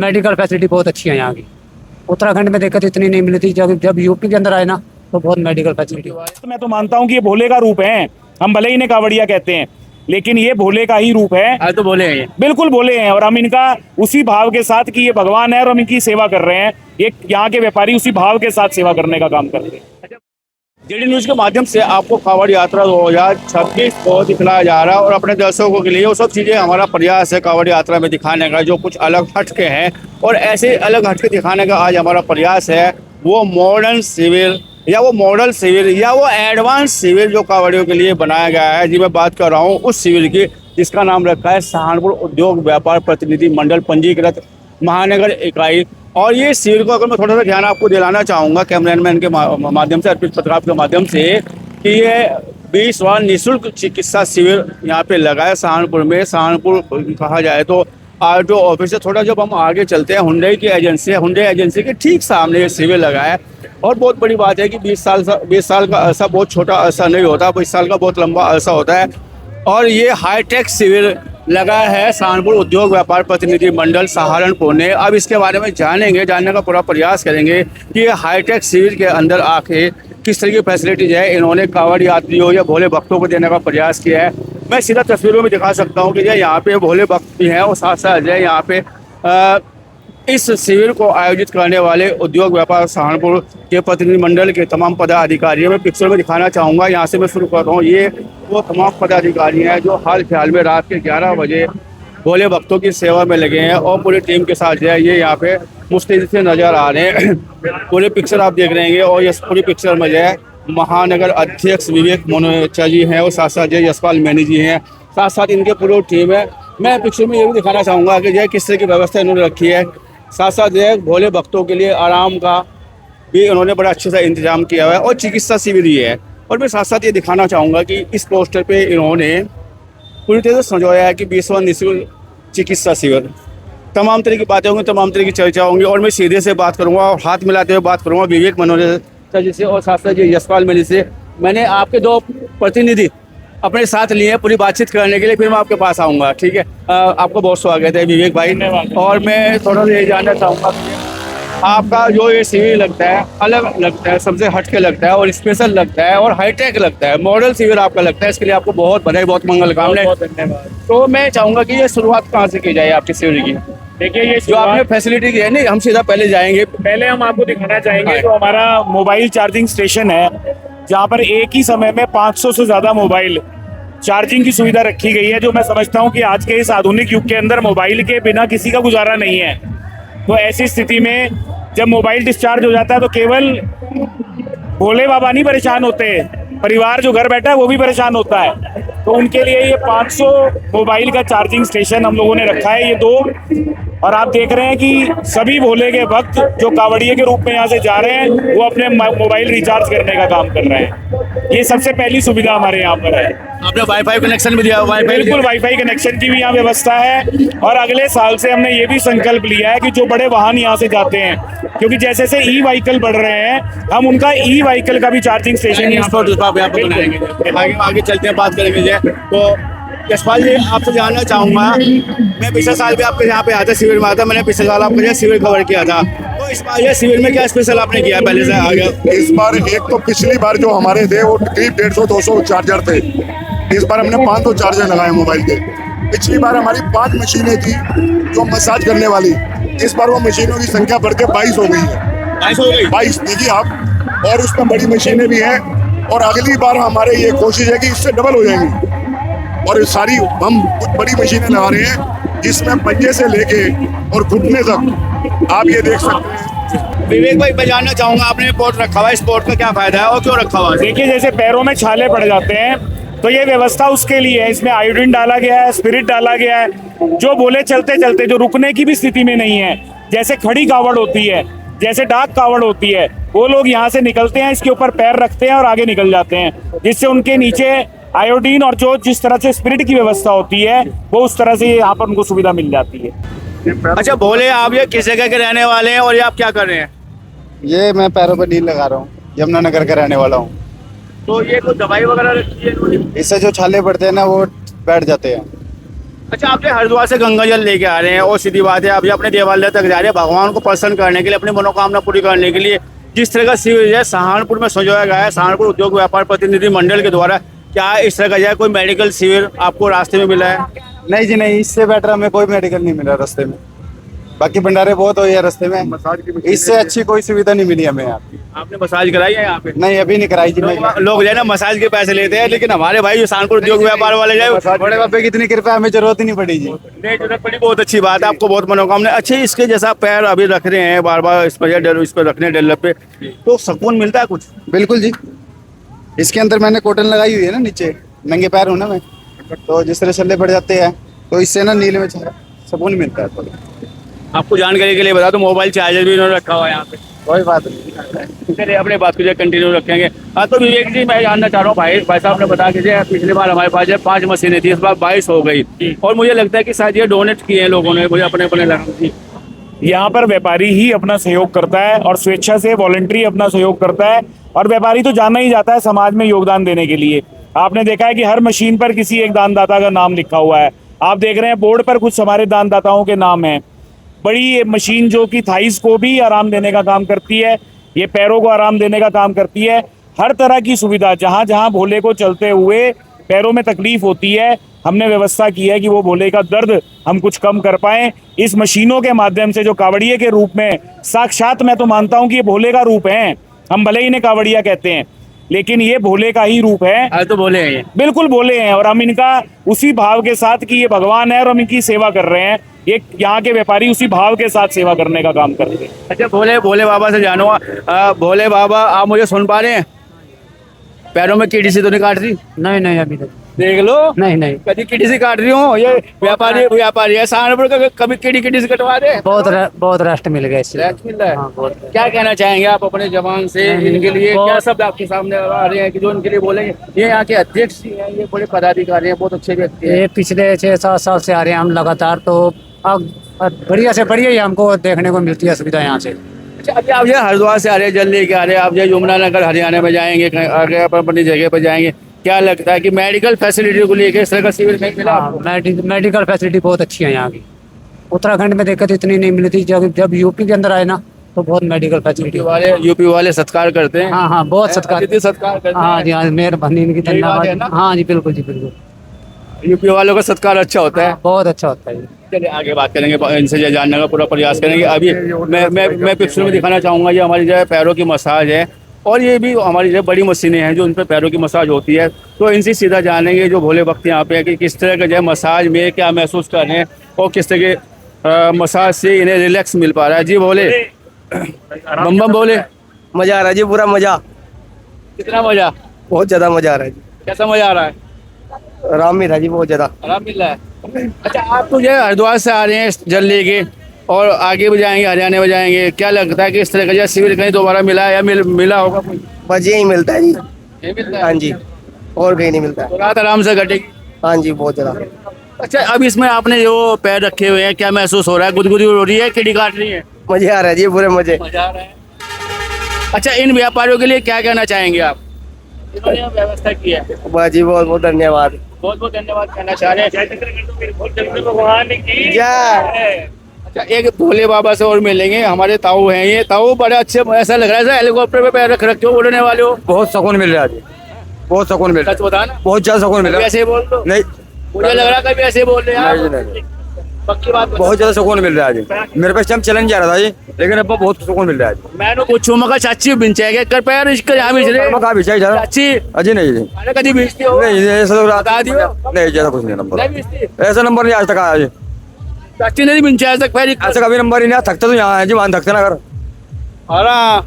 Medical facility बहुत अच्छी है यहाँ की। उत्तराखंड में दिक्कत इतनी नहीं मिली थी, जब यूपी के अंदर आए ना तो बहुत मेडिकल फैसिलिटी। तो मैं तो मानता हूँ कि ये भोले का रूप है। हम भले ही इन्हें कावड़िया कहते हैं, लेकिन ये भोले का ही रूप है। आज तो बोले हैं ये। बिल्कुल भोले हैं, और हम इनका उसी भाव के साथ कि ये भगवान है और हम इनकी सेवा कर रहे हैं, ये यहाँ के व्यापारी उसी भाव के साथ सेवा करने का काम करते हैं। डीडी न्यूज के माध्यम से आपको कांवड़ यात्रा 2026 को दिखलाया जा रहा है और अपने दर्शकों के लिए वो सब चीज़ें हमारा प्रयास है कांवड़ यात्रा में दिखाने का, जो कुछ अलग हटके हैं। और ऐसे अलग हटके दिखाने का आज हमारा प्रयास है। वो मॉडर्न सिविल या वो मॉडल सिविल या वो एडवांस सिविल जो कांवड़ियों के लिए बनाया गया है, जी मैं बात कर रहा हूँ उस सिविल की जिसका नाम रखा है सहारनपुर उद्योग व्यापार प्रतिनिधि मंडल पंजीकृत महानगर इकाई। और ये सिविल को अगर मैं थोड़ा सा ध्यान आपको दिलाना चाहूँगा कैमरामैन के माध्यम से, अर्पित पत्रकार के माध्यम से, कि ये 20वां निःशुल्क चिकित्सा शिविर यहाँ पे लगा है सहारनपुर में। सहारनपुर कहा जाए तो आरटीओ ऑफिस से थोड़ा जब हम आगे चलते हैं हुंडई की एजेंसी है, हुंडई एजेंसी के ठीक सामने ये सिविल लगा है। और बहुत बड़ी बात है कि 20 साल का अरसा बहुत छोटा अरसा नहीं होता, 20 साल का बहुत लंबा अरसा होता है। और ये हाईटेक सिविल लगा है सहारनपुर उद्योग व्यापार प्रतिनिधि मंडल सहारनपुर ने। अब इसके बारे में जानने का पूरा प्रयास करेंगे कि ये हाईटेक सिविल के अंदर आके किस तरह की फैसिलिटीज है इन्होंने कांवड़ यात्रियों या भोले भक्तों को देने का प्रयास किया है। मैं सीधा तस्वीरों में दिखा सकता हूँ कि यहाँ पे भोले भक्त भी हैं और साथ साथ जो है यहाँ पे इस शिविर को आयोजित करने वाले उद्योग व्यापार सहारनपुर के प्रतिनिधिमंडल के तमाम पदाधिकारियों में पिक्चर में दिखाना चाहूँगा। यहाँ से मैं शुरू कर रहा हूँ। ये वो तमाम पदाधिकारी हैं जो हाल फिलहाल में रात के 11 बजे भोले भक्तों की सेवा में लगे हैं और पूरी टीम के साथ जो है ये यहाँ पे मुस्तैदी से नजर आ रहे हैं। पूरे पिक्चर आप देख रहे हैं और ये पूरी पिक्चर में जो है महानगर अध्यक्ष विवेक मनोचा जी हैं और साथ साथ जो यशपाल मैनी जी हैं, साथ साथ इनके पूरी टीम है। मैं पिक्चर में ये भी दिखाना चाहूँगा कि जो है किस तरह की व्यवस्था इन्होंने रखी है। साथ साथ जो है भोले भक्तों के लिए आराम का भी उन्होंने बड़ा अच्छे से इंतजाम किया हुआ है और चिकित्सा शिविर ही है। और मैं साथ साथ ये दिखाना चाहूँगा कि इस पोस्टर पे इन्होंने पूरी तरह से संजोया है कि 20वां निःशुल्क चिकित्सा शिविर। तमाम तरह की बातें होंगी, तमाम तरह की चर्चा होंगी और मैं सीधे से बात करूँगा और हाथ मिलाते हुए बात करूँगा विवेक मनोचा जी से और साथ साथ यशपाल मैनी से। मैंने आपके 2 प्रतिनिधि अपने साथ लिए पूरी बातचीत करने के लिए, फिर मैं आपके पास आऊँगा। ठीक है, आपका बहुत स्वागत है विवेक भाई। और मैं थोड़ा सा ये जानना चाहूँगा आपका जो ये शिविर लगता है अलग लगता है, सबसे हटके लगता है और स्पेशल लगता है और हाईटेक लगता है, मॉडल शिविर आपका लगता है, इसके लिए आपको बहुत बधाई, बहुत मंगल कामनाएं। तो मैं चाहूँगा कि ये शुरुआत कहाँ से की जाए आपकी शिविर की? देखिए, ये जो आपने फैसिलिटी की है, नहीं हम सीधा पहले जाएंगे। पहले हम आपको दिखाना चाहेंगे जो हमारा मोबाइल चार्जिंग स्टेशन है, जहाँ पर एक ही समय में 500 से ज्यादा मोबाइल चार्जिंग की सुविधा रखी गई है। जो मैं समझता हूँ कि आज के इस आधुनिक युग के अंदर मोबाइल के बिना किसी का गुजारा नहीं है। तो ऐसी स्थिति में जब मोबाइल डिस्चार्ज हो जाता है तो केवल भोले बाबा नहीं परेशान होते, परिवार जो घर बैठा है वो भी परेशान होता है। तो उनके लिए ये 500 मोबाइल का चार्जिंग स्टेशन हम लोगों ने रखा है, ये 2। और आप देख रहे हैं कि सभी भोले के भक्त जो कांवड़िये के रूप में यहाँ से जा रहे हैं वो अपने मोबाइल रिचार्ज करने का काम कर रहे हैं। ये सबसे पहली सुविधा हमारे यहाँ पर है। आपने वाईफाई कनेक्शन भी दिया? बिल्कुल, वाईफाई कनेक्शन की भी यहाँ व्यवस्था है। और अगले साल से हमने ये भी संकल्प लिया है कि जो बड़े वाहन यहाँ से जाते हैं, क्योंकि जैसे जैसे ई व्हीकल बढ़ रहे हैं, हम उनका ई व्हीकल का भी चार्जिंग स्टेशन यहाँ पर बनाएंगे। आगे चलते हैं, बात करेंगे। तो यशपाल जी, आपसे जानना चाहूँगा, मैं पिछले साल भी आपके यहाँ पे आता शिविर में आता, मैंने पिछले साल आपका शिविर कवर किया था, तो इस बार ये शिविर में क्या स्पेशल आपने किया पहले से आ गया? इस बार एक तो पिछली बार जो हमारे थे वो करीब 150-200 चार्जर थे, इस बार हमने 500 चार्जर लगाए मोबाइल के। पिछली बार हमारी 5 मशीनें थी जो मसाज करने वाली, इस बार वो मशीनों की संख्या बढ़ के 22 हो गई है। 22 देखिए आप, और उसमें बड़ी मशीनें भी हैं। और अगली बार हमारे ये कोशिश है कि इससे डबल हो जाएंगी और सारी हम कुछ बड़ी मशीनें लगा रहे हैं जिसमें पंजे से लेके और घुटने तक आप ये देख सकते हैं। विवेक भाई, मैं जानना चाहूँगा, आपने पोर्ट रखा हुआ है, इस पोर्ट का क्या फायदा है और क्यों रखा हुआ है? देखिए, जैसे पैरों में छाले पड़ जाते हैं तो ये व्यवस्था उसके लिए है। इसमें आयोडीन डाला गया है, स्पिरिट डाला गया है, जो बोले चलते चलते जो रुकने की भी स्थिति में नहीं है, जैसे खड़ी कावड़ होती है, जैसे डाक कावड़ होती है, वो लोग यहाँ से निकलते हैं, इसके ऊपर पैर रखते हैं और आगे निकल जाते हैं, जिससे उनके नीचे आयोडीन और जो जिस तरह से स्पिरिट की व्यवस्था होती है वो उस तरह से यहाँ पर उनको सुविधा मिल जाती है। अच्छा भोले, आप ये किस जगह के रहने वाले हैं और ये आप क्या कर रहे हैं? ये मैं पैरों पर नील लगा रहा हूँ, यमुनानगर का रहने वाला हूँ। तो ये कोई दवाई वगैरह रखी है? इससे जो छाले पड़ते हैं ना वो बैठ जाते हैं। अच्छा, आप जो हरिद्वार से गंगा जल लेके आ रहे हैं और सीधी बात है आप जो अपने देवालय तक जा रहे हैं भगवान को प्रसन्न करने के लिए, अपनी मनोकामना पूरी करने के लिए, जिस तरह का शिविर है सहारनपुर में संजोया गया है, सहारनपुर उद्योग व्यापार प्रतिनिधि मंडल के द्वारा, क्या इस तरह का जो है कोई मेडिकल शिविर आपको रास्ते में मिला है? नहीं जी नहीं, इससे बेटर हमें कोई मेडिकल नहीं मिला रास्ते में। बाकी भंडारे बहुत हो गए रास्ते में, इससे अच्छी कोई सुविधा नहीं मिली हमें यहाँ। आपने मसाज कराई है यहाँ पे? नहीं अभी नहीं कराई जी। लोग जो है ना मसाज के पैसे लेते हैं, लेकिन हमारे भाई जो सहारनपुर उद्योग व्यापार वाले जो है, बड़े बाबे की इतनी कृपा हमें जरूरत ही नहीं पड़ी जी। नहीं जरूरत पड़ी, बहुत अच्छी बात है, आपको बहुत मनोकामना। अच्छे, इसके जैसा पैर अभी रख रहे हैं बार बार इस पर रखने हैं डेवलप पे, तो सुकून मिलता है कुछ? बिल्कुल जी, इसके अंदर मैंने कॉटन लगाई हुई है ना, नीचे नंगे पैर हूँ ना मैं, तो जिस तरह छल्ले पड़ जाते हैं तो इससे ना नीले में सुकून मिलता है थोड़ा। आपको जानकारी के लिए बता दो, मोबाइल चार्जर भी इन्होंने रखा हुआ है यहाँ पे। कोई बात नहीं, चलिए अपने बात को जो कंटिन्यू रखेंगे। हाँ, तो विवेक जी मैं जानना चाह रहा हूँ, भाई साहब ने बता के पिछली बार हमारे पास जो 5 मशीनें थी, इस बार 22 हो गई, और मुझे लगता है कि शायद ये डोनेट किए हैं लोगों ने, मुझे अपने अपने लगा थी। यहाँ पर व्यापारी ही अपना सहयोग करता है और स्वेच्छा से वॉलंटरी अपना सहयोग करता है, और व्यापारी तो जाना ही जाता है समाज में योगदान देने के लिए। आपने देखा है कि हर मशीन पर किसी एक दानदाता का नाम लिखा हुआ है। आप देख रहे हैं बोर्ड पर कुछ हमारे दानदाताओं के नाम हैं। बड़ी ये मशीन जो कि थाइस को भी आराम देने का काम करती है, ये पैरों को आराम देने का काम करती है। हर तरह की सुविधा, जहाँ जहाँ भोले को चलते हुए पैरों में तकलीफ होती है, हमने व्यवस्था की है कि वो भोले का दर्द हम कुछ कम कर पाएं इस मशीनों के माध्यम से, जो कावड़िए के रूप में साक्षात, मैं तो मानता हूँ कि ये भोले का रूप है। हम भले ही इन्हें कावड़िया कहते हैं, लेकिन ये भोले का ही रूप है। आज तो भोले हैं ये, बिल्कुल भोले हैं, और हम इनका उसी भाव के साथ कि ये भगवान है और हम इनकी सेवा कर रहे हैं, ये यहाँ के व्यापारी उसी भाव के साथ सेवा करने का काम करते हैं। अच्छा, भोले बाबा से जानो, भोले बाबा आप मुझे सुन पा रहे हैं? पैरों में कीड़ी सी तो नहीं काट रही? नहीं नहीं अभी तक देख लो, नहीं कभी कीड़ी से काट रही हूँ। ये व्यापारी है सहारनपुर का, कभी कीड़ी से कटवा दे। बहुत रेस्ट मिल गया इससे। रेस्ट मिल रहा है। हाँ, बहुत। क्या कहना चाहेंगे आप अपने जवान से इनके लिए? क्या शब्द आपके सामने आ रहे हैं कि जो इनके लिए बोलेंगे? ये यहाँ के अध्यक्ष हैं, ये बड़े पदाधिकारी हैं, बहुत अच्छे व्यक्ति हैं। ये पिछले 6-7 साल से आ रहे हैं हम लगातार, तो अब बढ़िया से बढ़िया ही हमको देखने को मिलती है सुविधा यहाँ से। अच्छा, अभी आप जो हरिद्वार से आ रहे हैं, जल लेके आ रहे हैं, आप जो यमुनानगर हरियाणा में जाएंगे, कहीं आगे अपनी जगह पर जाएंगे, क्या लगता है कि मेडिकल फैसिलिटी को लेकर इस तरह का शिविर नहीं मिला? मेडिकल फैसिलिटी बहुत अच्छी है यहाँ की। उत्तराखंड में दिक्कत इतनी नहीं मिलती, जब यूपी के अंदर आए ना तो बहुत मेडिकल फैसिलिटी यूपी वाले सत्कार करते हैं। हाँ बहुत सत्कार करते हैं। हाँ जी, हाँ मेहरबानी इनकी धन्यवाद। हाँ जी बिल्कुल जी बिल्कुल, यूपी वालों का सत्कार अच्छा होता है। बहुत अच्छा होता है। चलिए आगे बात करेंगे, इनसे जो जानने का पूरा प्रयास करेंगे। अभी मैं पिक्चर में दिखाना चाहूँगा, ये हमारी जो है पैरों की मसाज है, और ये भी हमारी जो बड़ी मशीनें हैं जो उन पर पैरों की मसाज होती है। तो इनसे सीधा जानेंगे जो भोले भक्त यहाँ पे है कि किस तरह का जो है मसाज में क्या महसूस कर रहे हैं और किस तरह के मसाज से इन्हें रिलैक्स मिल पा रहा है। जी भोले, बम बम बोले। मजा आ रहा है जी, पूरा मजा। कितना मजा? बहुत ज्यादा मजा आ रहा है जी। कैसा मजा आ रहा है? आराम मिल रहा है जी, बहुत ज्यादा आराम मिल रहा है। अच्छा, आप तो जो है हरिद्वार से आ रहे हैं जल लेके, और आगे भी जाएंगे, हरियाणा में जाएंगे, क्या लगता है कि इस तरह का जो शिविर कहीं दोबारा मिला है या मिला होगा कोई? बस यही मिलता है जी। ये मिलता है? हाँ जी, और कहीं नहीं मिलता है। तो रात आराम से कटेगी? हाँ जी, बहुत ज्यादा। अच्छा, अब इसमें आपने जो पैर रखे हुए हैं, क्या महसूस हो रहा है? गुदगुदी हो रही है, कीड़ी काट रही है? मजा आ रहा है जी, पूरे मजे। मजा आ रहा है। अच्छा, इन व्यापारियों के लिए क्या कहना चाहेंगे आप? इन्होंने व्यवस्था की है। बस जी, बहुत बहुत धन्यवाद। बहुत बहुत धन्यवाद कहना चाह रहे हैं भगवान की। जय। अच्छा, एक भोले बाबा से और मिलेंगे, हमारे ताऊ हैं। ये ताऊ बड़े अच्छे, ऐसा लग रहा है हेलीकॉप्टर पे पैर रखे हो, उड़ने वाले हो। बहुत सुकून मिल रहा है जी, बहुत सुकून मिल रहा सच बता ना, है, बहुत ज्यादा सुकून मिल रहा है। ऐसे बोल दो। नहीं, मुझे लग रहा है कभी ऐसे बोल रहे हैं नहीं, आप। नहीं। पक्की बात बहुत ज्यादा सुकून मिल रहा है जी। मेरे पास टाइम चलन जा रहा था जी, लेकिन अब बहुत सुकून मिल रहा है जी। मैंने पूछू मगर चाची बिंचाएगा कर पैर इसके यहाँ बीच रहे कहाँ भी चाहिए चाची? अजी नहीं जी, मैंने कभी बेचती हो? नहीं ऐसा तो बता दियो। नहीं, ज्यादा कुछ नहीं नंबर, नहीं बेचती? ऐसा नंबर नहीं आज तक आया जी। चाची ने नहीं बिंचाया तक पैर? ऐसा कभी नंबर ही नहीं आया। थकते तो यहाँ है जी, वहाँ थकते ना कर, हाँ,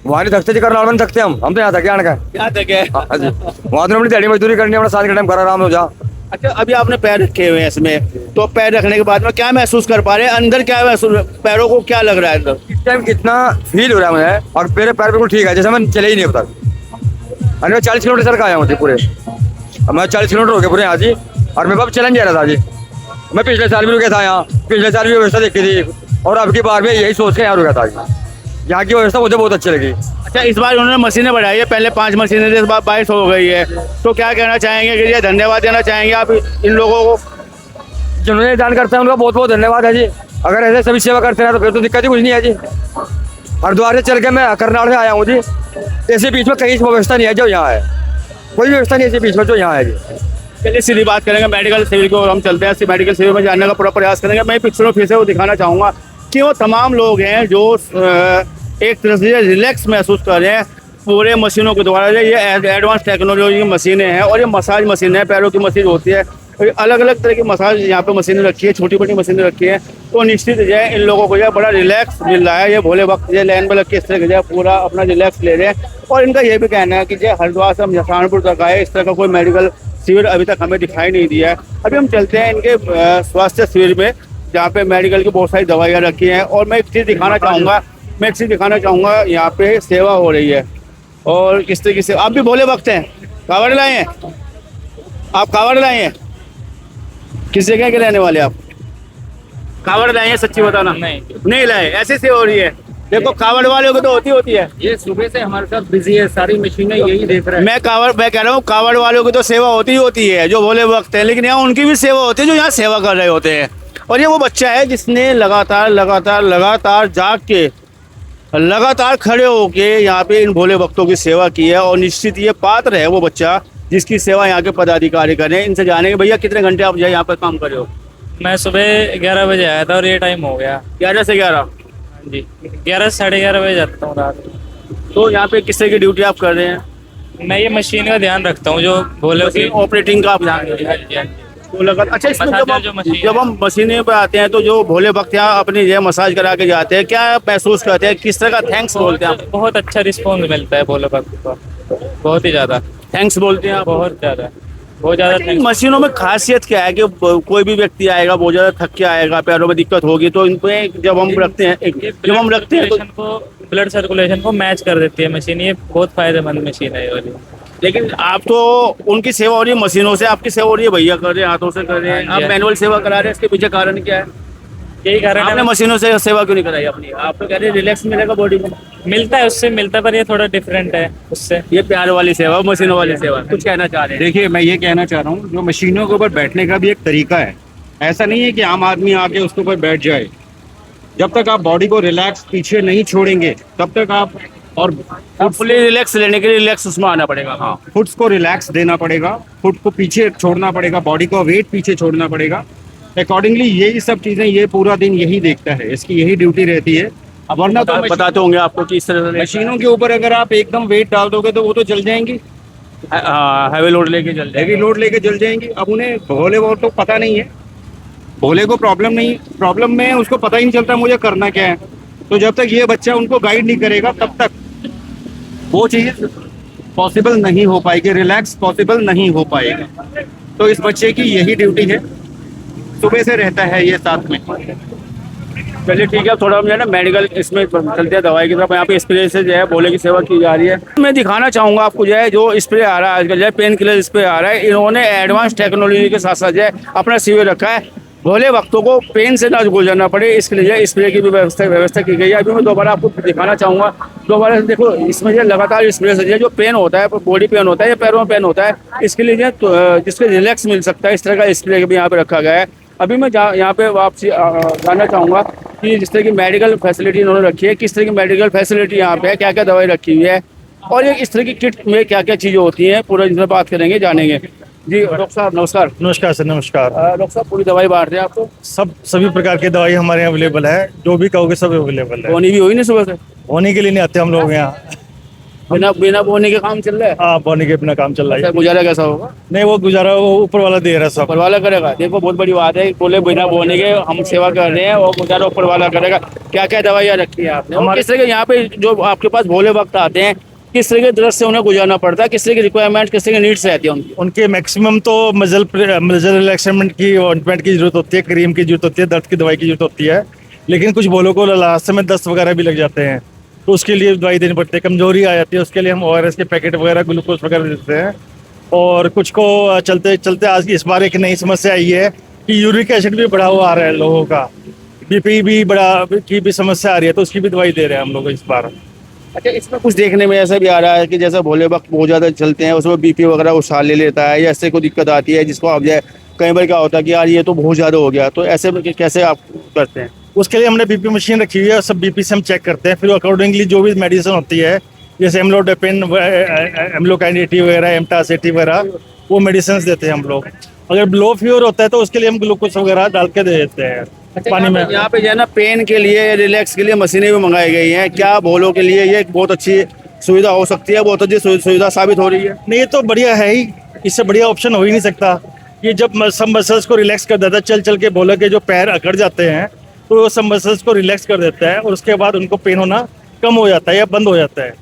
वहाँ नहीं थकते जी, करनाल में थकते हम तो यहाँ थके आने का। क्या तक है? हाँ जी, वहाँ तो अपनी दिहाड़ी मजदूरी करनी है, अपना 7 घंटे में घर आराम हो जा। अच्छा, अभी आपने पैर रखे हुए हैं इसमें, तो पैर रखने के बाद में क्या महसूस कर पा रहे हैं? अंदर क्या महसूस, पैरों को क्या लग रहा है अंदर? इस टाइम इतना फील हो रहा है मुझे, और मेरे पैर बिल्कुल ठीक है, जैसे मैं चले ही नहीं अब तक। मैं 40 किलोमीटर सर का आया हूँ जी पूरे, मैं 40 किलोमीटर हो गया पूरे यहाँ जी, और मैं बाप चलन जा रहा था जी। मैं पिछले साल भी रुका था यहाँ, पिछले साल भी व्यवस्था देखी थी, और अब की बार में यही सोच के यहाँ रुका था। यहाँ की व्यवस्था मुझे बहुत अच्छी लगी। अच्छा, इस बार उन्होंने मशीनें बढ़ाई है, पहले 5 मशीनें थी, इस बार 22 हो गई है, तो क्या कहना चाहेंगे कि ये धन्यवाद देना चाहेंगे आप इन लोगों को? जिन्होंने दान करते हैं उनका बहुत बहुत धन्यवाद है जी। अगर ऐसे सभी सेवा करते हैं तो फिर तो दिक्कत ही कुछ नहीं है जी। हरिद्वार से चल के मैं करनाल से आया हूँ जी। ऐसे बीच में कहीं व्यवस्था नहीं है जो यहाँ है, कोई व्यवस्था नहीं है ऐसे बीच में जो यहाँ है जी। चलिए सीधी बात करेंगे मेडिकल सिविल को, हम चलते हैं मेडिकल सिविल में जानने का पूरा प्रयास करेंगे। मैं पिक्चर में फिर से वो दिखाना चाहूँगा कि वो तमाम लोग हैं जो एक तरह से रिलैक्स महसूस कर रहे हैं पूरे मशीनों के द्वारा। ये एडवांस टेक्नोलॉजी की मशीनें हैं और ये मसाज मशीन है, पैरों की मशीन होती है। अलग अलग तरह की मसाज यहाँ पे मशीनें रखी है, छोटी बड़ी मशीनें रखी है। तो निश्चित जो है इन लोगों को जो है बड़ा रिलैक्स मिल रहा है। ये भोले वक्त जो लाइन में लग के इस तरह जो है पूरा अपना रिलैक्स ले रहे हैं। और इनका ये भी कहना है कि जो हरिद्वार से हम जसरानपुर तक आए, इस तरह का कोई मेडिकल शिविर अभी तक हमें दिखाई नहीं दिया है। अभी हम चलते हैं इनके स्वास्थ्य शिविर में जहाँ पे मेडिकल की बहुत सारी दवाइयाँ रखी हैं। और मैं एक चीज़ दिखाना चाहूँगा, यहाँ पे सेवा हो रही है। और किस तरीके से आप भी भोले वक्त हैं, कावड़ लाए हैं आप? कावड़ लाए हैं? किस जगह के रहने वाले आप? कावड़ लाए हैं? सच्ची बताना। नहीं लाए, ऐसे से हो रही है। देखो कावड़ वालों को तो होती है। ये सुबह से हमारे साथ बिजी है, सारी मशीनें यही देख रहे हैं। मैं कह रहा हूँ कावड़ वालों की तो सेवा होती है जो भोले वक्त है, लेकिन यहाँ उनकी भी सेवा होती है जो यहाँ सेवा कर रहे होते हैं। और ये वो बच्चा है जिसने लगातार जाग के लगातार खड़े होके यहाँ पे इन भोले भक्तों की सेवा की है। और निश्चित ये पात्र है वो बच्चा जिसकी सेवा यहाँ के पदाधिकारी करें। इनसे जाने के भैया कितने घंटे आप यहाँ पर काम कर रहे हो? मैं सुबह 11 बजे आया था और ये टाइम हो गया। 11 से 11 जी 11 से 11:30 बजे जाता हूँ रात में। तो यहाँ पे किस तरह की ड्यूटी आप कर रहे हैं? मैं ये मशीन का ध्यान रखता हूँ जो भोले की। ऑपरेटिंग का आप ध्यान रखते हैं? हाँ जी, हाँ जी। तो लगा अच्छा, इसमें मसाज जब हम मशीने पे आते हैं तो जो भोले भक्त यहाँ अपनी जो मसाज करा के जाते हैं, क्या महसूस करते हैं, किस तरह का थैंक्स बोलते हैं आप? बहुत अच्छा रिस्पॉन्स मिलता है भोले भक्त को, बहुत ही ज्यादा थैंक्स बोलते हैं आप? बहुत ज्यादा अच्छा, इन thanks। मशीनों में खासियत क्या है कि कोई भी व्यक्ति आएगा बहुत ज्यादा थक के आएगा, पैरों में दिक्कत होगी, तो इन पे जब हम रखते हैं तो ब्लड सर्कुलेशन को मैच कर देती है मशीन। ये बहुत फायदेमंद मशीन है ये वाली। लेकिन आप तो उनकी सेवा हो रही है मशीनों से, आपकी सेवा हो रही है भैया कर रहे हैं, हाथों से कर रहे हैं, हाँ आप जी। मैनुअल सेवा करा रहे हैं। इसके पीछे कारण क्या है? यही कारण आपने है मशीनों से सेवा क्यों नहीं कराई अपनी? आप तो कह रहे हैं रिलैक्स मिलेगा बॉडी में। मिलता है, उससे मिलता है, पर ये थोड़ा डिफरेंट है उससे। ये प्यार वाली सेवा, मशीनों वाली सेवा, कुछ कहना चाह रहे हैं? देखिए, मैं ये कहना चाह रहा हूँ, जो मशीनों के ऊपर बैठने का भी एक तरीका है। ऐसा नहीं है कि आम आदमी आके उसके ऊपर बैठ जाए। जब तक आप बॉडी को रिलैक्स पीछे नहीं छोड़ेंगे तब तक आप और फुली रिलैक्स लेने के लिए रिलैक्स उसमें आना पड़ेगा। हाँ, फुट्स को रिलैक्स देना पड़ेगा, फुट को पीछे छोड़ना पड़ेगा, बॉडी को वेट पीछे छोड़ना पड़ेगा। अकॉर्डिंगली यही सब चीजें ये पूरा दिन यही देखता है, इसकी यही ड्यूटी रहती है। अब वरना तो बताते होंगे आपको कि इस तरह से मशीनों के ऊपर अगर आप एकदम वेट डाल दोगे तो वो तो जल जाएंगी, हैवी लोड लेके चल जाएंगे। हैवी लोड लेके जल जाएंगी। अब उन्हें भोले वो तो पता नहीं है, भोले को प्रॉब्लम में उसको पता ही नहीं चलता मुझे करना क्या है। तो जब तक ये बच्चा उनको गाइड नहीं करेगा तब तक वो चीज पॉसिबल नहीं हो पाएगी, रिलैक्स पॉसिबल नहीं हो पाएगा। तो इस बच्चे की यही ड्यूटी है, सुबह से रहता है ये साथ में। चलिए ठीक है, थोड़ा हम जो है ना मेडिकल इसमें चलते हैं दवाई की तरफ। यहाँ पे स्प्रे से जो है भोले की सेवा की जा रही है। मैं दिखाना चाहूँगा आपको जो है जो स्प्रे आ रहा है आजकल, जो है पेन किलर स्प्रे आ रहा है। इन्होंने एडवांस टेक्नोलॉजी के साथ साथ जो है अपना शिविर रखा है, भोले भक्तों को पेन से ना गुजरना पड़े, इसके लिए स्प्रे की भी व्यवस्था की गई है। अभी मैं दोबारा आपको दिखाना चाहूँगा। दोबारा देखो, इसमें जो लगातार स्प्रे से जो पेन होता है, बॉडी पेन होता है या पैरों में पेन होता है, इसके लिए जो जिसके रिलैक्स मिल सकता है, इस तरह का स्प्रे भी यहाँ पे रखा गया है। अभी मैं यहाँ पे आपसे जानना चाहूँगा कि जिस तरह की मेडिकल फैसिलिटी इन्होंने रखी है, किस तरह की मेडिकल फैसिलिटी यहाँ पे है, क्या क्या दवाई रखी हुई है, और ये इस तरह की किट में क्या क्या चीज़ें होती हैं, पूरा इसमें बात करेंगे, जानेंगे। जी डॉक्टर साहब नमस्कार। नमस्कार सर, नमस्कार। डॉक्टर साहब पूरी दवाई बांट रहे हैं आपको? सभी प्रकार की दवाई हमारे यहाँ अवेलेबल है, जो भी कहोगे सब अवेलेबल है। बोनी भी हुई नहीं सुबह से? बोनी के लिए नहीं आते हम लोग यहाँ। बिना बोनी के काम चल रहा है? हाँ, बोनी के अपना काम चल रहा है। गुजारा कैसा होगा? नहीं, वो गुजारा वो ऊपर वाला दे रहा है, सब ऊपर वाला करेगा। देखो बहुत बड़ी बात है, बोले बिना बोने के हम सेवा कर रहे हैं और गुजारा ऊपर वाला करेगा। क्या क्या दवाइयाँ रखी है आपने? और किस तरह के यहाँ पे जो आपके पास भोले भक्त आते हैं, किस तरह के दृश्य से उन्हें गुजारना पड़ता है, किस तरह की रिक्वायरमेंट, किस तरह की नीड्स रहती है उनकी? उनके मैक्सिमम तो मजल रिलैक्समेंट की, ऑइंटमेंट की जरूरत होती है, क्रीम की जरूरत होती है, दर्द की दवाई की जरूरत होती है। लेकिन कुछ बोलों को लास्ट में दस्त वगैरह भी लग जाते हैं, तो उसके लिए दवाई देनी पड़ती है। कमजोरी आ जाती है, उसके लिए हम ORS के पैकेट वगैरह, ग्लूकोज वगैरह देते हैं। और कुछ को चलते चलते आज इस बार एक नई समस्या आई है कि यूरिक एसिड भी बढ़ा हुआ आ रहा है लोगों का, BP भी की भी समस्या आ रही है, तो उसकी भी दवाई दे रहे हैं हम लोग इस बार। अच्छा, इसमें कुछ देखने में ऐसा भी आ रहा है कि जैसे भोले वक्त बहुत ज़्यादा चलते हैं, उसमें BP वगैरह उछाल ले लेता है, या ऐसे कोई दिक्कत आती है जिसको आप जो है कई बार क्या होता है कि यार ये तो बहुत ज़्यादा हो गया, तो ऐसे में कैसे आप करते हैं? उसके लिए हमने बीपी मशीन रखी हुई है, सब बीपी से हम चेक करते हैं, फिर अकॉर्डिंगली जो भी मेडिसिन होती है जैसे एमलोडेपिन, एमलोकाइनेटी वगैरह, एमटासिटी वगैरह, वो मेडिसिन देते हैं हम लोग। अगर लो फीवर होता है तो उसके लिए हम ग्लूकोज वगैरह डाल के दे देते हैं पानी में। यहाँ पे जो है ना पेन के लिए, रिलैक्स के लिए मशीनें भी मंगाई गई हैं, क्या भोलों के लिए ये एक बहुत अच्छी सुविधा हो सकती है, बहुत अच्छी सुविधा साबित हो रही है? नहीं, ये तो बढ़िया है ही, इससे बढ़िया ऑप्शन हो ही नहीं सकता। ये जब सब मसल्स को रिलैक्स कर देता है, चल चल के बोला के जो पैर अकड़ जाते हैं तो वो सब मसल्स को रिलैक्स कर देता है और उसके बाद उनको पेन होना कम हो जाता है या बंद हो जाता है।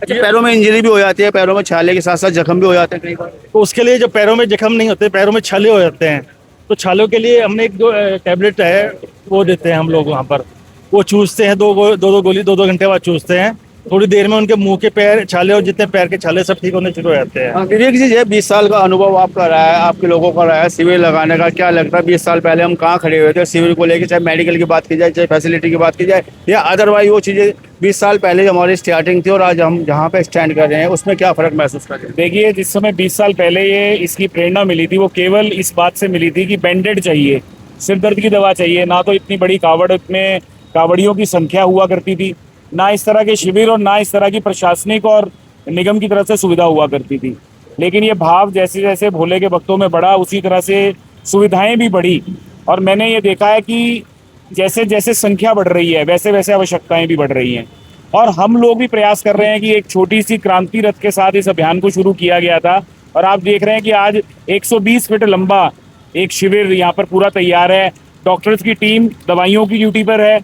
अच्छा, पैरों में इंजरी भी हो जाती है, पैरों में छाले के साथ साथ जख्म भी हो जाते हैं कई बार, तो उसके लिए जो पैरों में जख्म नहीं होते, पैरों में छाले हो जाते हैं, तो छालों के लिए हमने एक दो टैबलेट है वो देते हैं हम लोग वहाँ पर। वो चूसते हैं, दो गोली 2-2 घंटे बाद चूसते हैं, थोड़ी देर में उनके मुंह के पैर छाले और जितने पैर के छाले सब ठीक होने शुरू हो जाते हैं। विवेक जी, ये 20 साल का अनुभव आपका रहा है, आपके लोगों का रहा है शिविर लगाने का, क्या लगता है 20 साल पहले हम कहाँ खड़े हुए थे शिविर को लेकर, चाहे मेडिकल की बात की जाए, चाहे फैसिलिटी की बात की जाए, या अदरवाइज वो चीज़ें 20 साल पहले हमारी स्टार्टिंग थी और आज हम जहाँ पे स्टैंड कर रहे हैं उसमें क्या फ़र्क महसूस कर रहे हैं? देखिए, जिस समय 20 साल पहले ये इसकी प्रेरणा मिली थी वो केवल इस बात से मिली थी कि बैंडेड चाहिए, सिर दर्द की दवा चाहिए, ना तो इतनी बड़ी कावड़ में कावड़ियों की संख्या हुआ करती थी, ना इस तरह के शिविर और ना इस तरह की प्रशासनिक और निगम की तरफ से सुविधा हुआ करती थी। लेकिन ये भाव जैसे जैसे भोले के भक्तों में बढ़ा, उसी तरह से सुविधाएं भी बढ़ी और मैंने ये देखा है कि जैसे जैसे संख्या बढ़ रही है वैसे वैसे आवश्यकताएं भी बढ़ रही हैं और हम लोग भी प्रयास कर रहे हैं कि एक छोटी सी क्रांति रथ के साथ इस अभियान को शुरू किया गया था और आप देख रहे हैं कि आज 120 फीट लंबा एक शिविर यहाँ पर पूरा तैयार है। डॉक्टर्स की टीम दवाइयों की ड्यूटी पर है,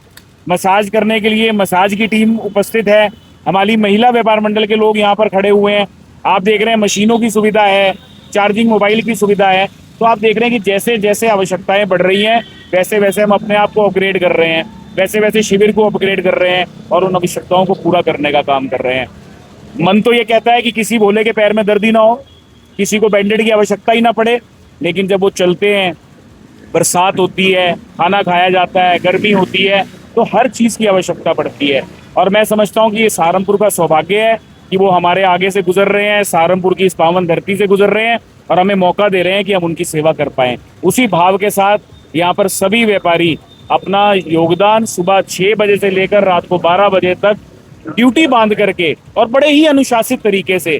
मसाज करने के लिए मसाज की टीम उपस्थित है, हमारी महिला व्यापार मंडल के लोग यहाँ पर खड़े हुए हैं। आप देख रहे हैं मशीनों की सुविधा है, चार्जिंग मोबाइल की सुविधा है। तो आप देख रहे हैं कि जैसे जैसे आवश्यकताएं बढ़ रही हैं वैसे वैसे हम अपने आप को अपग्रेड कर रहे हैं, वैसे वैसे शिविर को अपग्रेड कर रहे हैं और उन आवश्यकताओं को पूरा करने का काम कर रहे हैं। मन तो ये कहता है कि किसी भोले के पैर में दर्द ही ना हो, किसी को बैंडेड की आवश्यकता ही ना पड़े, लेकिन जब वो चलते हैं, बरसात होती है, खाना खाया जाता है, गर्मी होती है, तो हर चीज़ की आवश्यकता पड़ती है। और मैं समझता हूँ कि ये सहारनपुर का सौभाग्य है कि वो हमारे आगे से गुजर रहे हैं, सहारनपुर की इस पावन धरती से गुजर रहे हैं और हमें मौका दे रहे हैं कि हम उनकी सेवा कर पाएँ। उसी भाव के साथ यहाँ पर सभी व्यापारी अपना योगदान सुबह 6 बजे से लेकर रात को 12 बजे तक ड्यूटी बांध करके और बड़े ही अनुशासित तरीके से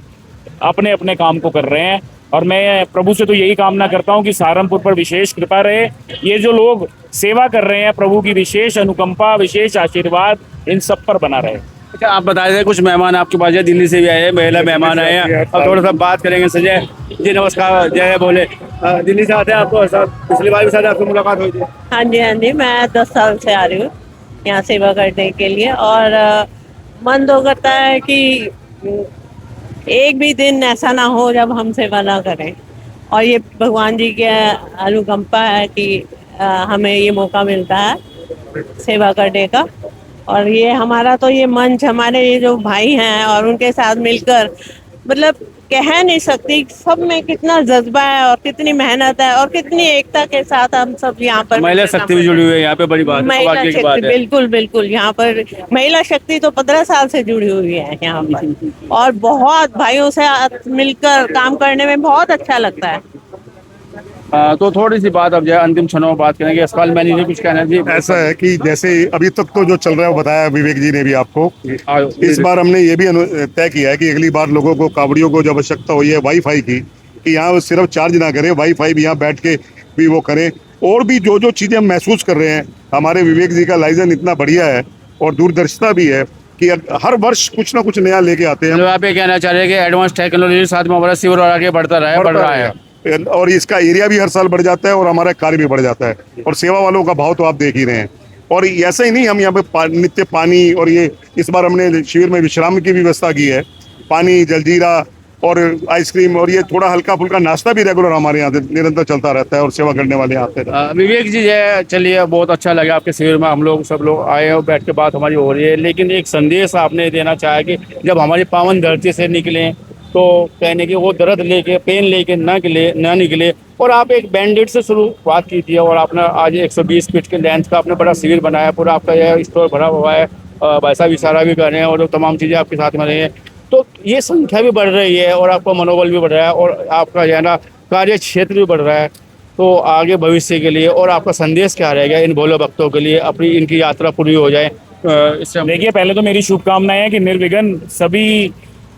अपने अपने काम को कर रहे हैं। और मैं प्रभु से तो यही कामना करता हूँ कि सहारनपुर पर विशेष कृपा रहे। ये जो लोग सेवा कर रहे हैं, प्रभु की विशेष अनुकंपा, विशेष आशीर्वाद इन सब पर बना रहे। अच्छा, आप बता रहे थे कुछ मेहमान आपके पास दिल्ली से भी आए हैं, महिला मेहमान आए हैं, अब थोड़ा सा बात करेंगे। संजय जी नमस्कार, जय भोले। दिल्ली से आते हैं, आपको पिछली बार भी शायद आपसे मुलाकात हुई थी? हाँ जी, मैं 10 साल से आ रही हूँ यहाँ सेवा करने के लिए और मन तो करता है कि एक भी दिन ऐसा ना हो जब हम सेवा ना करें और ये भगवान जी की अनुकंपा है कि हमें ये मौका मिलता है सेवा करने का। और ये हमारा तो ये मंच, हमारे ये जो भाई हैं और उनके साथ मिलकर मतलब कह नहीं सकती सब में कितना जज्बा है और कितनी मेहनत है और कितनी एकता के साथ हम सब यहाँ पर। महिला शक्ति भी जुड़ी हुई है यहाँ पे, बड़ी बात है, महिला सौभाग्य की शक्ति बात है। बिल्कुल बिल्कुल, यहाँ पर महिला शक्ति तो 15 साल से जुड़ी हुई है यहाँ पर और बहुत भाइयों से मिलकर काम करने में बहुत अच्छा लगता है। तो थोड़ी सी बात अब जो है अंतिम क्षणों में बात करेंगे। अस्पाल मैनेजर कुछ कहना है जी? ऐसा है कि जैसे अभी तक तो जो चल रहा है वो बताया विवेक जी ने भी आपको, इस बार हमने ये भी तय किया है कि अगली बार लोगों को, कावड़ियों को जो आवश्यकता हुई है वाईफाई की, कि यहाँ सिर्फ चार्ज ना करें, वाईफाई भी यहाँ बैठ के भी वो करें। और भी जो जो चीज़ें हम महसूस कर रहे हैं, हमारे विवेक जी का लाइजन इतना बढ़िया है और दूरदर्शिता भी है कि हर वर्ष कुछ ना कुछ नया लेके आते हैं। आप ये कहना चाह रहे हैं कि एडवांस टेक्नोलॉजी के साथ में हमारा शिविर और आगे बढ़ता रहा है और इसका एरिया भी हर साल बढ़ जाता है और हमारा कार्य भी बढ़ जाता है और सेवा वालों का भाव तो आप देख ही रहे हैं। और ऐसा ही नहीं, हम यहाँ पे नित्य पानी और ये इस बार हमने शिविर में विश्राम की व्यवस्था की है, पानी, जलजीरा और आइसक्रीम और ये थोड़ा हल्का फुल्का नाश्ता भी रेगुलर हमारे यहाँ निरंतर चलता रहता है और सेवा करने वाले आते हैं। विवेक जी है, चलिए बहुत अच्छा लगा आपके शिविर में, हम लोग सब लोग आए और बैठ के बात हमारी हो रही है। लेकिन एक संदेश आपने देना चाहा कि जब हमारी पावन धरती से निकले तो कहने की वो दर्द लेके, पेन लेके ना निकले और आप एक बैंडेड से शुरुआत कीजिए और आपने आज 120 फीट के लेंथ का आपने बड़ा शिविर बनाया, पूरा आपका यह स्टोर भरा हुआ है, पैसा भी इशारा भी कर रहे हैं और तमाम चीज़ें आपके साथ में रही हैं। तो ये संख्या भी बढ़ रही है और आपका मनोबल भी बढ़ रहा है और आपका जो है ना कार्य क्षेत्र भी बढ़ रहा है। तो आगे भविष्य के लिए और आपका संदेश क्या रहेगा इन भोले भक्तों के लिए, अपनी इनकी यात्रा पूरी हो जाए? इससे देखिए, पहले तो मेरी शुभकामनाएं हैं कि निर्विघ्न सभी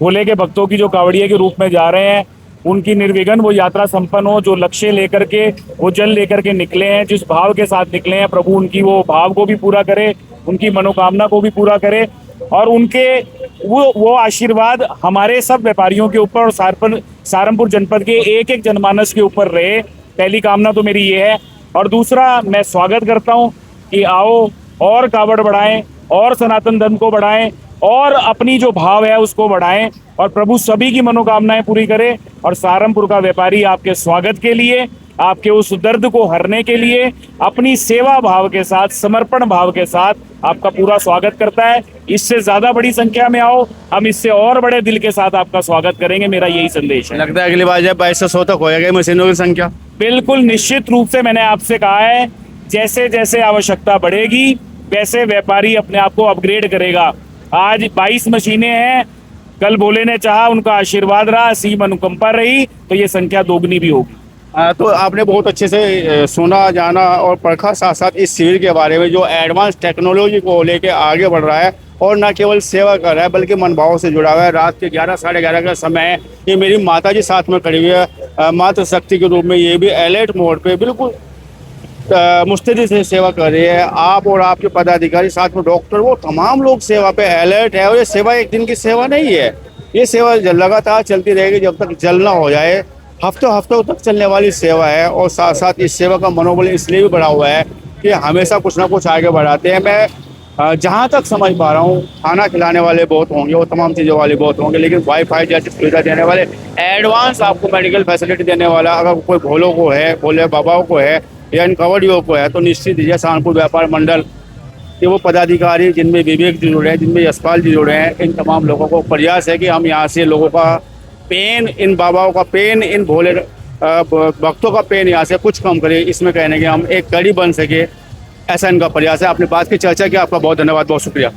भोले के भक्तों की जो कांवड़िए के रूप में जा रहे हैं उनकी निर्विघ्न वो यात्रा संपन्न हो। जो लक्ष्य लेकर के वो जल लेकर के निकले हैं, जिस भाव के साथ निकले हैं, प्रभु उनकी वो भाव को भी पूरा करे, उनकी मनोकामना को भी पूरा करे और उनके वो आशीर्वाद हमारे सब व्यापारियों के ऊपर और सहारनपुर जनपद के एक एक जनमानस के ऊपर रहे। पहली कामना तो मेरी ये है। और दूसरा, मैं स्वागत करता हूँ कि आओ और कावड़ बढ़ाएं और सनातन धर्म को बढ़ाएं और अपनी जो भाव है उसको बढ़ाएं और प्रभु सभी की मनोकामनाएं पूरी करे। और सहारनपुर का व्यापारी आपके स्वागत के लिए, आपके उस दर्द को हरने के लिए अपनी सेवा भाव के साथ, समर्पण भाव के साथ आपका पूरा स्वागत करता है। इससे ज्यादा बड़ी संख्या में आओ, हम इससे और बड़े दिल के साथ आपका स्वागत करेंगे। मेरा यही संदेश है। लगता है अगली बार जब 2200 तक हो जाएगी मशीनों की संख्या? बिल्कुल निश्चित रूप से, मैंने आपसे कहा है जैसे जैसे आवश्यकता बढ़ेगी वैसे व्यापारी अपने आप को अपग्रेड करेगा। आज 22 मशीनें हैं, कल भोले ने चाहा, उनका आशीर्वाद रहा, असीम अनुकंपा रही तो ये संख्या दोगुनी भी होगी। तो आपने बहुत अच्छे से सुना, जाना और परखा साथ साथ इस शिविर के बारे में जो एडवांस टेक्नोलॉजी को लेके आगे बढ़ रहा है और न केवल सेवा कर रहा है बल्कि मनभाव से जुड़ा हुआ है। रात के 11 साढ़े 11 का समय है। ये मेरी माता जी साथ में खड़ी हुई है, मातृ शक्ति के रूप में ये भी अलर्ट मोड पे बिल्कुल मुस्तैदी से सेवा कर रही है। आप और आपके पदाधिकारी साथ में डॉक्टर, वो तमाम लोग सेवा पे अलर्ट है। और ये सेवा एक दिन की सेवा नहीं है, ये सेवा लगातार चलती रहेगी जब तक जल ना हो जाए। हफ्तों हफ्तों तक चलने वाली सेवा है और साथ साथ इस सेवा का मनोबल इसलिए भी बढ़ा हुआ है कि हमेशा कुछ ना कुछ आगे बढ़ाते हैं। मैं जहाँ तक समझ पा रहा हूँ, खाना खिलाने वाले बहुत होंगे और तमाम चीज़ों वाले बहुत होंगे, लेकिन वाईफाई जैसी सुविधा देने वाले, एडवांस आपको मेडिकल फैसिलिटी देने वाला अगर कोई भोलों को है, भोले बाबाओं को है या इन कांवड़ियों को है तो निश्चित दीजिए सहारनपुर व्यापार मंडल के वो पदाधिकारी जिनमें विवेक जी जुड़े हैं, जिनमें यशपाल जी जुड़े हैं, इन तमाम लोगों को प्रयास है कि हम यहाँ से लोगों का पेन, इन बाबाओं का पेन, इन भोले भक्तों का पेन यहाँ से कुछ कम करें। इसमें कहने के हम एक कड़ी बन सके, ऐसा इनका प्रयास है। आपने बात की, चर्चा की, आपका बहुत धन्यवाद, बहुत शुक्रिया।